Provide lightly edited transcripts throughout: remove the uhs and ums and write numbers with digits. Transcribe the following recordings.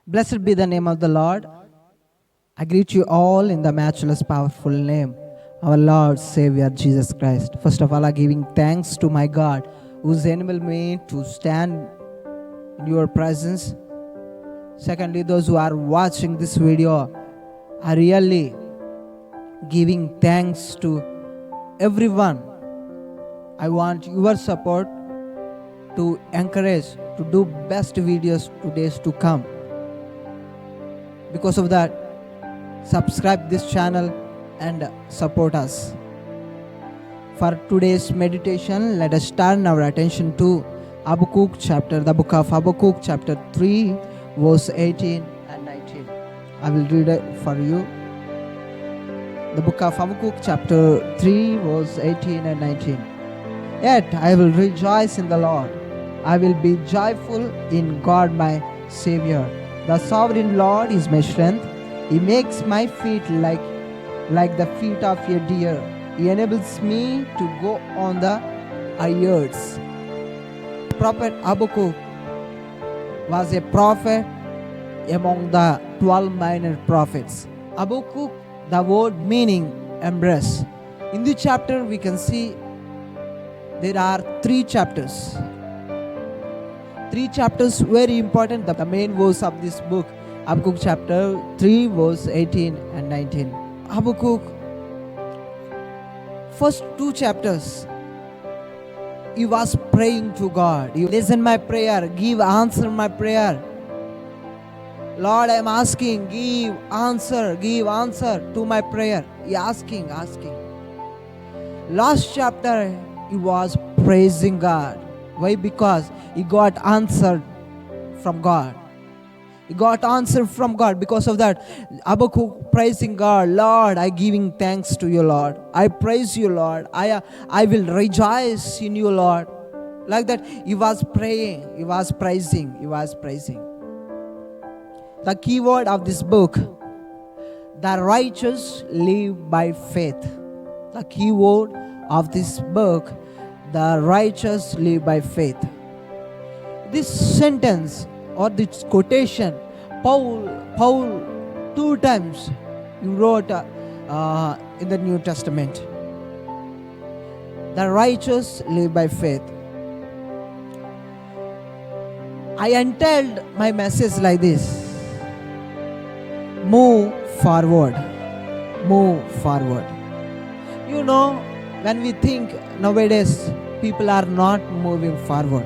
Blessed be the name of the Lord. I greet you all in the matchless, powerful name, our Lord, Savior, Jesus Christ. First of all, I'm giving thanks to my God, who's enabled me to stand in your presence. Secondly, those who are watching this video are really giving thanks to everyone. I want your support to encourage to do best videos to days to come. Because of that, subscribe this channel and support us. For today's meditation, let us turn our attention to the book of Habakkuk chapter 3 verse 18 and 19. I will read it for you. The book of Habakkuk chapter 3 verse 18 and 19. Yet I will rejoice in the Lord. I will be joyful in God my Savior. The sovereign Lord is my strength. He makes my feet like the feet of a deer. He enables me to go on the earths. Prophet Habakkuk was a prophet among the 12 minor prophets. Habakkuk, the word meaning embrace. In this chapter we can see there are 3 chapters. 3 chapters very important. The main verse of this book, Habakkuk chapter 3 verse 18 and 19. Habakkuk, first 2 chapters, he was praying to God. He listen my prayer, give answer my prayer. Lord, I am asking, give answer to my prayer. He asking. Last chapter, he was praising God. Why? Because he got answered from God. He got answer from God. Because of that, Habakkuk praising God. Lord, I giving thanks to you, Lord. I praise you, Lord. I will rejoice in you, Lord. Like that, he was praying. He was praising. The key word of this book, the righteous live by faith. The key word of this book, the righteous live by faith. This sentence or this quotation, Paul 2 times he wrote in the New Testament. The righteous live by faith. I entitled my message like this: Move forward. You know, when we think nowadays, people are not moving forward.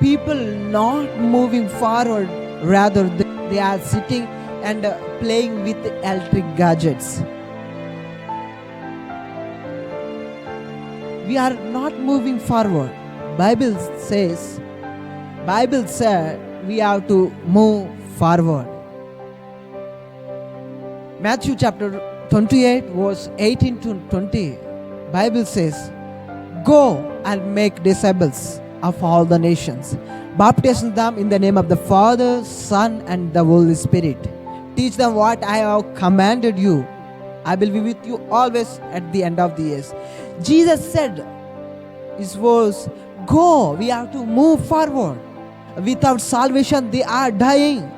People not moving forward, rather they are sitting and playing with electric gadgets. We are not moving forward. Bible said we have to move forward. Matthew chapter 28 verse 18 to 20. Bible says, go and make disciples of all the nations, baptizing them in the name of the Father, Son, and the Holy Spirit. Teach them what I have commanded you. I will be with you always at the end of the years. Jesus said his words, go, we have to move forward. Without salvation, they are dying.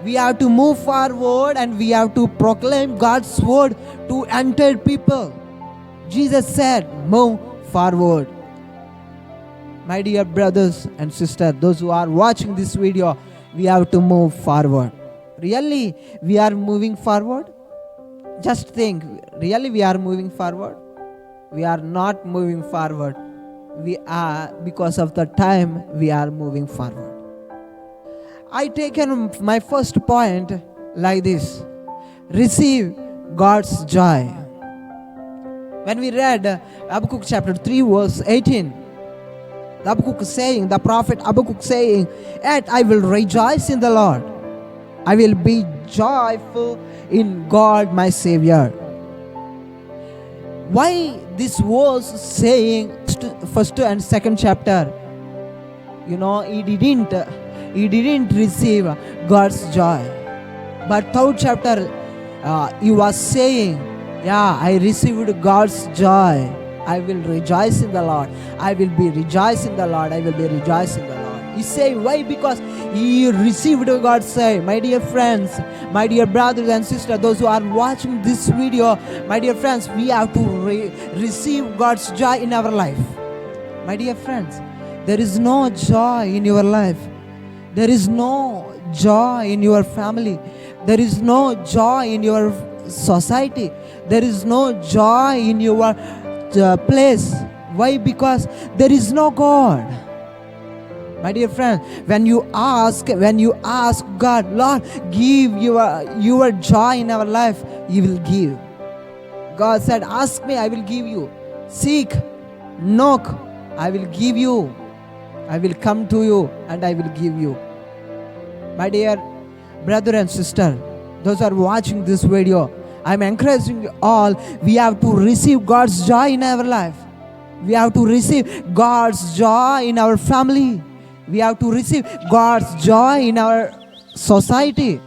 We have to move forward and we have to proclaim God's word to enter people. Jesus said, move forward. My dear brothers and sisters, those who are watching this video, we have to move forward. Really, we are moving forward? Just think, really we are moving forward? We are not moving forward. We are, because of the time, we are moving forward. I taken my first point like this: receive God's joy. When we read Habakkuk chapter 3 verse 18, the prophet Habakkuk saying, yet I will rejoice in the Lord. I will be joyful in God my Savior. Why this was saying first and second chapter? You know, he didn't receive God's joy. But third chapter, he was saying, yeah, I received God's joy. I will rejoice in the Lord. I will be rejoicing in the Lord. He saved. Why? Because he received God's save. My dear friends, my dear brothers and sisters, those who are watching this video, my dear friends, we have to receive God's joy in our life. My dear friends, there is no joy in your life. There is no joy in your family. There is no joy in your society. There is no joy in your place. Why? Because there is no God. My dear friend, when you ask God, Lord, give your joy in our life, He will give. God said, ask me, I will give you. Seek, knock, I will give you. I will come to you and I will give you. My dear brother and sister, those who are watching this video, I am encouraging you all, we have to receive God's joy in our life. We have to receive God's joy in our family. We have to receive God's joy in our society.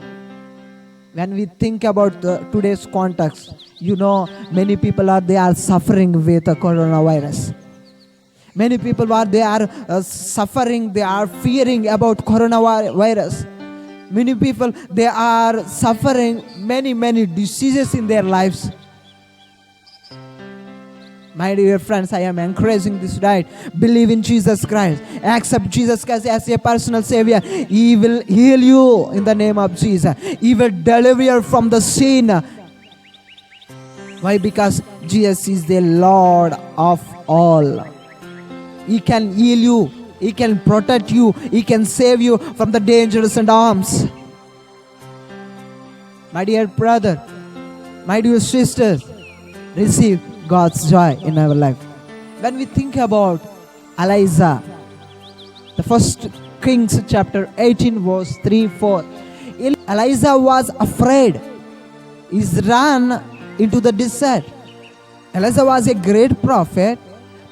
When we think about today's context, many people are suffering with the coronavirus. Many people are suffering, they are fearing about coronavirus. Many people, they are suffering many diseases in their lives. My dear friends, I am encouraging this right. Believe in Jesus Christ. Accept Jesus Christ as a personal Savior. He will heal you in the name of Jesus. He will deliver you from the sin. Why? Because Jesus is the Lord of all. He can heal you. He can protect you. He can save you from the dangers and harms. My dear brother, my dear sisters, receive God's joy in our life. When we think about Elijah, the first Kings chapter 18 verse 3-4, Elijah was afraid. He ran into the desert. Elijah was a great prophet,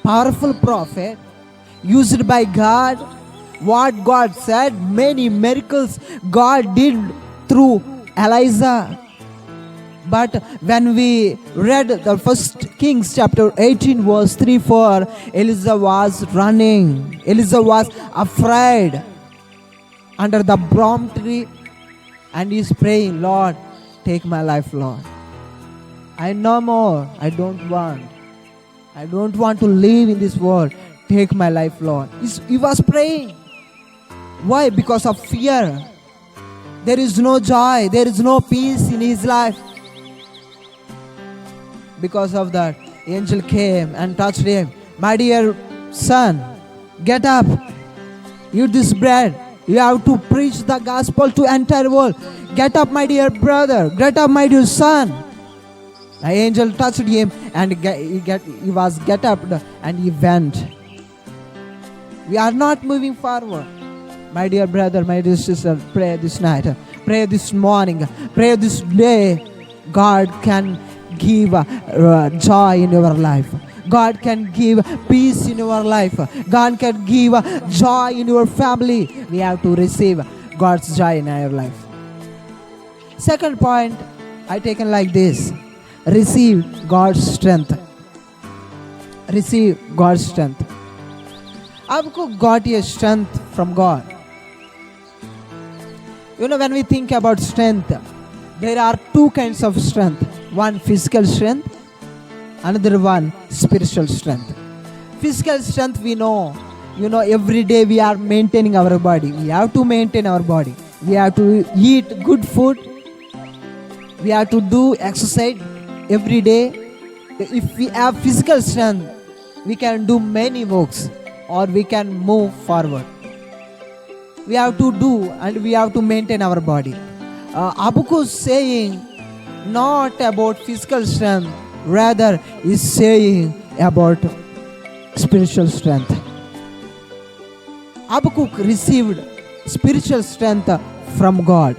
powerful prophet, used by God. What God said, many miracles God did through Elijah. But when we read the first Kings chapter 18 verse 3-4, Elijah was running. Elijah was afraid under the palm tree and he is praying, Lord, take my life, Lord. I no more. I don't want to live in this world. Take my life, Lord. He was praying. Why? Because of fear. There is no joy. There is no peace in his life. Because of that, angel came and touched him. My dear son, get up. Eat this bread. You have to preach the gospel to entire world. Get up, my dear brother. Get up, my dear son. The angel touched him and he was get up and he went. We are not moving forward. My dear brother, my dear sister, pray this night. Pray this morning. Pray this day. God can give joy in your life. God can give peace in your life. God can give joy in your family. We have to receive God's joy in our life. Second point, I taken like this. Receive God's strength. Receive God's strength. आपको got a strength from God. When we think about strength, there are two kinds of strength. One physical strength, another one spiritual strength. Physical strength we know. Every day we are maintaining our body. We have to maintain our body. We have to eat good food. We have to do exercise every day. If we have physical strength, we can do many works or we can move forward. We have to do and we have to maintain our body. Habakkuk is saying not about physical strength, rather is saying about spiritual strength. Habakkuk received spiritual strength from God.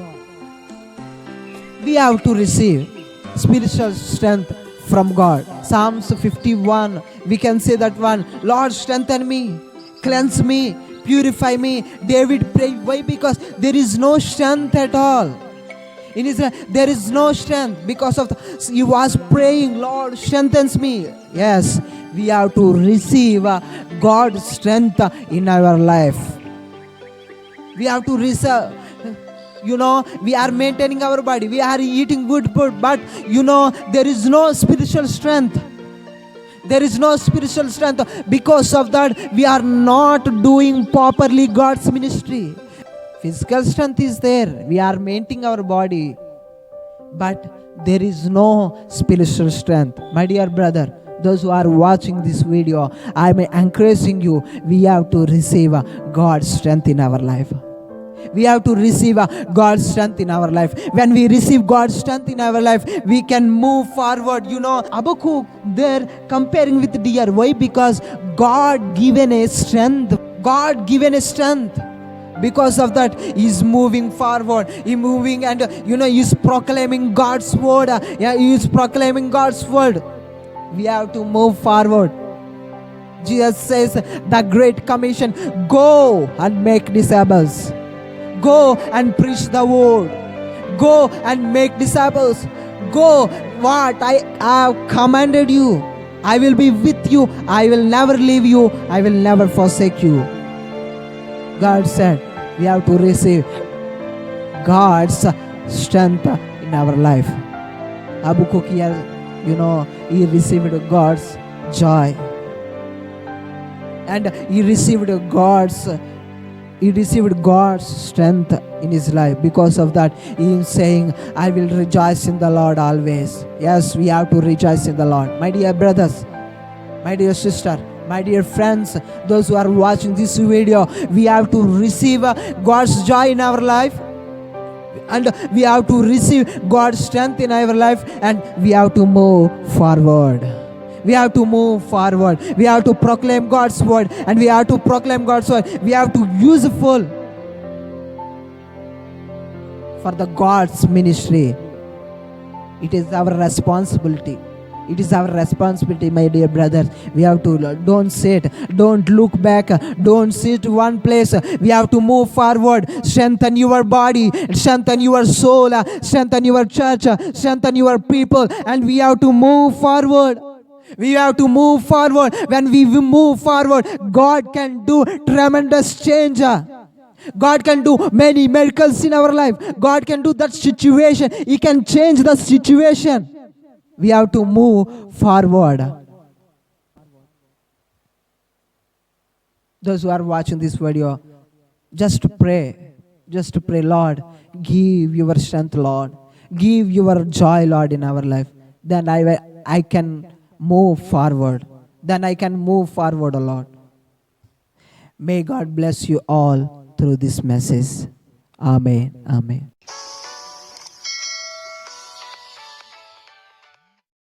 We have to receive spiritual strength from God. Psalms 51, we can say that one, Lord, strengthen me, cleanse me, purify me. David prayed. Why? Because there is no strength at all. In Israel, there is no strength because of he was praying, Lord, strengthens me. Yes, we have to receive God's strength in our life. We have to reserve. We are maintaining our body, we are eating good food, but there is no spiritual strength. There is no spiritual strength. Because of that, we are not doing properly God's ministry. Physical strength is there, we are maintaining our body, but there is no spiritual strength. My dear brother, those who are watching this video, I am encouraging you, we have to receive God's strength in our life. We have to receive God's strength in our life. When we receive God's strength in our life, we can move forward. Habakkuk, they're comparing with deer. Why? Because God given a strength. God given a strength. Because of that, he's moving forward. He's moving and he's proclaiming God's word. He's proclaiming God's word. We have to move forward. Jesus says, the Great Commission, go and make disciples. Go and preach the word. Go and make disciples. Go, what I have commanded you. I will be with you. I will never leave you. I will never forsake you. God said we have to receive God's strength in our life. Habakkuk here, he received God's joy. And he received God's strength in his life. Because of that, he is saying, I will rejoice in the Lord always. Yes, we have to rejoice in the Lord. My dear brothers, my dear sister, my dear friends, those who are watching this video, we have to receive God's joy in our life, and we have to receive God's strength in our life, and we have to move forward. We have to move forward. We have to proclaim God's word, and we have to proclaim God's word. We have to use useful for the God's ministry. It is our responsibility. It is our responsibility, my dear brothers. We have to, don't sit, don't look back, don't sit one place. We have to move forward. Strengthen your body, strengthen your soul, strengthen your church, strengthen your people, and we have to move forward. We have to move forward. When we move forward, God can do tremendous change. God can do many miracles in our life. God can do that situation. He can change the situation. We have to move forward. Those who are watching this video, just pray, Lord, give your strength, Lord. Give your joy, Lord, in our life. Then I can move forward. Then I can move forward, Lord. May God bless you all through this message. Amen. Amen.